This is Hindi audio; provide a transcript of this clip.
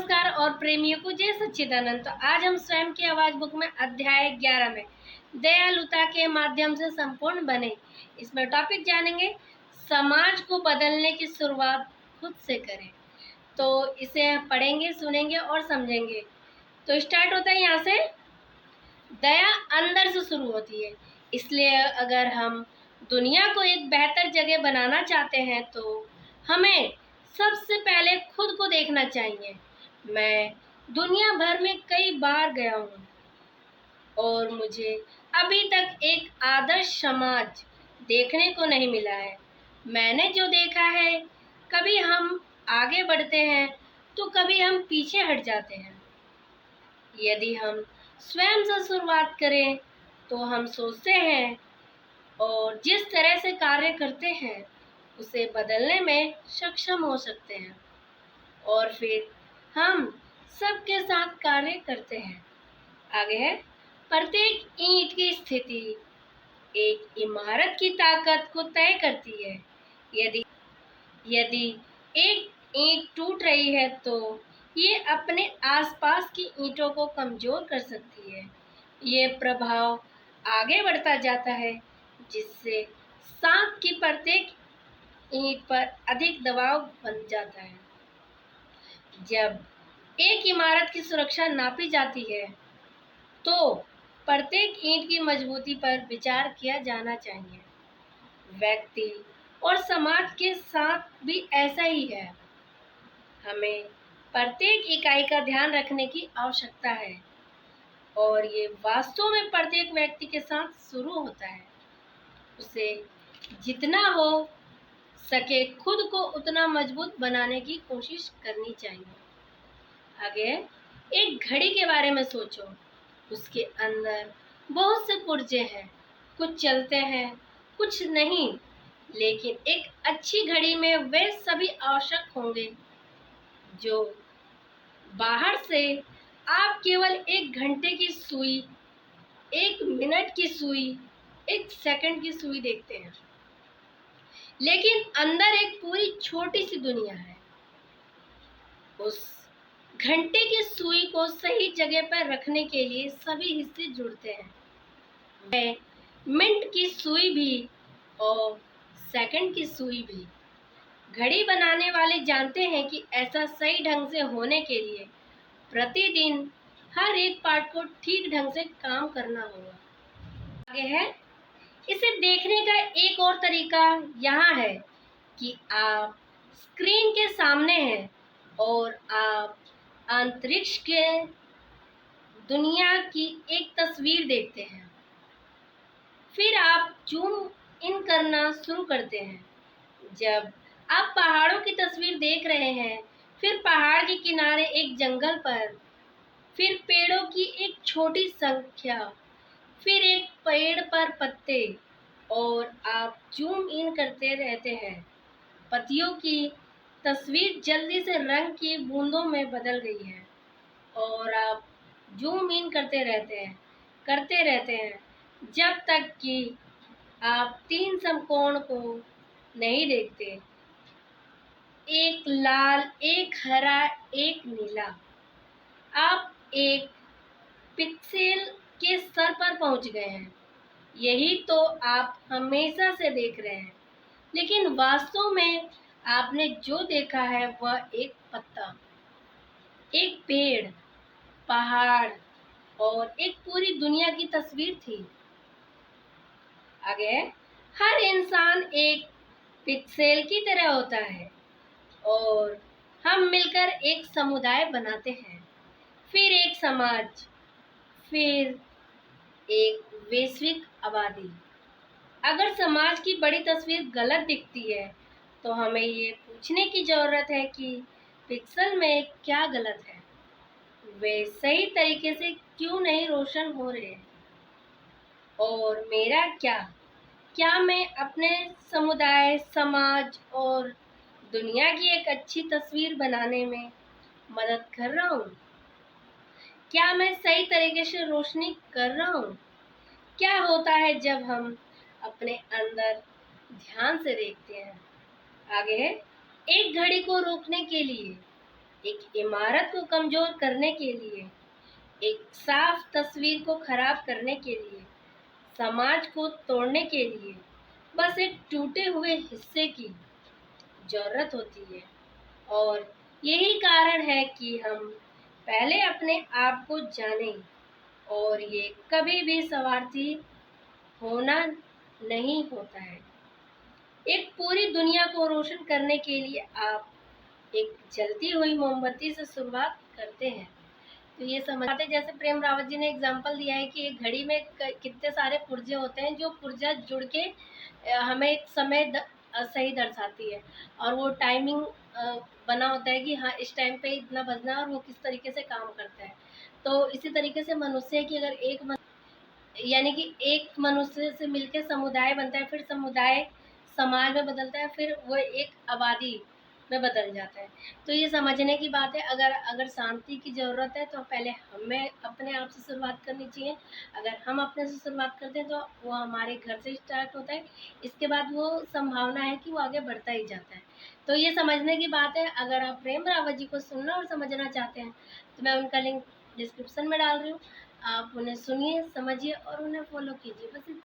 नमस्कार और प्रेमियों को जय सच्चिदानंद। तो आज हम स्वयं की आवाज बुक में अध्याय 11 में दयालुता के माध्यम से संपूर्ण बने, इसमें टॉपिक जानेंगे समाज को बदलने की शुरुआत खुद से करें। तो इसे पढ़ेंगे, सुनेंगे और समझेंगे। तो स्टार्ट होता है यहाँ से। दया अंदर से शुरू होती है, इसलिए अगर हम दुनिया को एक बेहतर जगह बनाना चाहते हैं तो हमें सबसे पहले खुद को देखना चाहिए। मैं दुनिया भर में कई बार गया हूँ और मुझे अभी तक एक आदर्श समाज देखने को नहीं मिला है। मैंने जो देखा है, कभी हम आगे बढ़ते हैं तो कभी हम पीछे हट जाते हैं। यदि हम स्वयं से शुरुआत करें तो हम सोचते हैं और जिस तरह से कार्य करते हैं उसे बदलने में सक्षम हो सकते हैं, और फिर हम सबके साथ कार्य करते हैं। आगे है, प्रत्येक ईंट की स्थिति एक इमारत की ताकत को तय करती है। यदि यदि एक ईंट टूट रही है तो ये अपने आसपास की ईंटों को कमजोर कर सकती है। ये प्रभाव आगे बढ़ता जाता है, जिससे सांप की प्रत्येक ईंट पर अधिक दबाव बन जाता है। जब एक इमारत की सुरक्षा नापी जाती है तो प्रत्येक ईंट की मजबूती पर विचार किया जाना चाहिए। व्यक्ति और समाज के साथ भी ऐसा ही है। हमें प्रत्येक इकाई का ध्यान रखने की आवश्यकता है और ये वास्तव में प्रत्येक व्यक्ति के साथ शुरू होता है। उसे जितना हो सके खुद को उतना मजबूत बनाने की कोशिश करनी चाहिए। आगे, एक घड़ी के बारे में सोचो। उसके अंदर बहुत से पुर्जे हैं, कुछ चलते हैं, कुछ नहीं, लेकिन एक अच्छी घड़ी में वे सभी आवश्यक होंगे। जो बाहर से आप केवल 1 घंटे की सुई, 1 मिनट की सुई, 1 सेकंड की सुई देखते हैं, लेकिन अंदर एक पूरी छोटी सी दुनिया है। उस घंटे की सुई को सही जगह पर रखने के लिए सभी हिस्से जुड़ते हैं। मिनट की सुई भी और सेकंड की सुई भी। घड़ी बनाने वाले जानते हैं कि ऐसा सही ढंग से होने के लिए प्रतिदिन हर एक पार्ट को ठीक ढंग से काम करना होगा। आगे है, इसे देखने का एक और तरीका यहाँ है कि आप स्क्रीन के सामने हैं और आप अंतरिक्ष के दुनिया की एक तस्वीर देखते हैं। फिर आप जूम इन करना शुरू करते हैं। जब आप पहाड़ों की तस्वीर देख रहे हैं, फिर पहाड़ के किनारे एक जंगल पर, फिर पेड़ों की एक छोटी संख्या, फिर एक पेड़ पर पत्ते, और आप जूम इन करते रहते हैं। पत्तियों की तस्वीर जल्दी से रंग की बूंदों में बदल गई है और आप जूम इन करते रहते हैं जब तक कि आप 3 समकोण को नहीं देखते, एक लाल, एक हरा, एक नीला। आप एक पिक्सेल के स्तर पर पहुंच गए हैं। यही तो आप हमेशा से देख रहे हैं, लेकिन वास्तव में आपने जो देखा है वह एक पत्ता, एक पेड़, पहाड़ और एक पूरी दुनिया की तस्वीर थी। आगे, हर इंसान एक पिक्सेल की तरह होता है और हम मिलकर एक समुदाय बनाते हैं, फिर एक समाज, फिर एक वैश्विक आबादी। अगर समाज की बड़ी तस्वीर गलत दिखती है तो हमें ये पूछने की जरूरत है कि पिक्सल में क्या गलत है, वे सही तरीके से क्यों नहीं रोशन हो रहे, और मेरा क्या मैं अपने समुदाय, समाज और दुनिया की एक अच्छी तस्वीर बनाने में मदद कर रहा हूँ? क्या मैं सही तरीके से रोशनी कर रहा हूँ? क्या होता है जब हम अपने अंदर ध्यान से देखते हैं? आगे है, एक घड़ी को रोकने के लिए एक इमारत को कमजोर करने के लिए, एक साफ तस्वीर को खराब करने के लिए, समाज को तोड़ने के लिए बस एक टूटे हुए हिस्से की जरूरत होती है। और यही कारण है कि हम पहले अपने आप को जानें, और ये कभी भी स्वार्थी होना नहीं होता है। एक पूरी दुनिया को रोशन करने के लिए आप एक जलती हुई मोमबत्ती से शुरुआत करते हैं। तो ये समझाते, जैसे प्रेम रावत जी ने एग्जाम्पल दिया है कि एक घड़ी में कितने सारे पुर्जे होते हैं, जो पुर्जा जुड़ के हमें एक समय सही दर्शाती है, और वो टाइमिंग बना होता है कि हाँ इस टाइम पे इतना बजना है, और वो किस तरीके से काम करता है। तो इसी तरीके से मनुष्य है कि अगर यानी कि एक मनुष्य से मिलकर समुदाय बनता है, फिर समुदाय समाज में बदलता है, फिर वो एक आबादी में बदल जाता है। तो ये समझने की बात है। अगर शांति की ज़रूरत है तो पहले हमें अपने आप से शुरुआत करनी चाहिए। अगर हम अपने से शुरुआत करते हैं तो वो हमारे घर से स्टार्ट होता है, इसके बाद वो संभावना है कि वो आगे बढ़ता ही जाता है। तो ये समझने की बात है। अगर आप प्रेम रावत जी को सुनना और समझना चाहते हैं तो मैं उनका लिंक डिस्क्रिप्शन में डाल रही हूँ, आप उन्हें सुनिए, समझिए और उन्हें फॉलो कीजिए। बस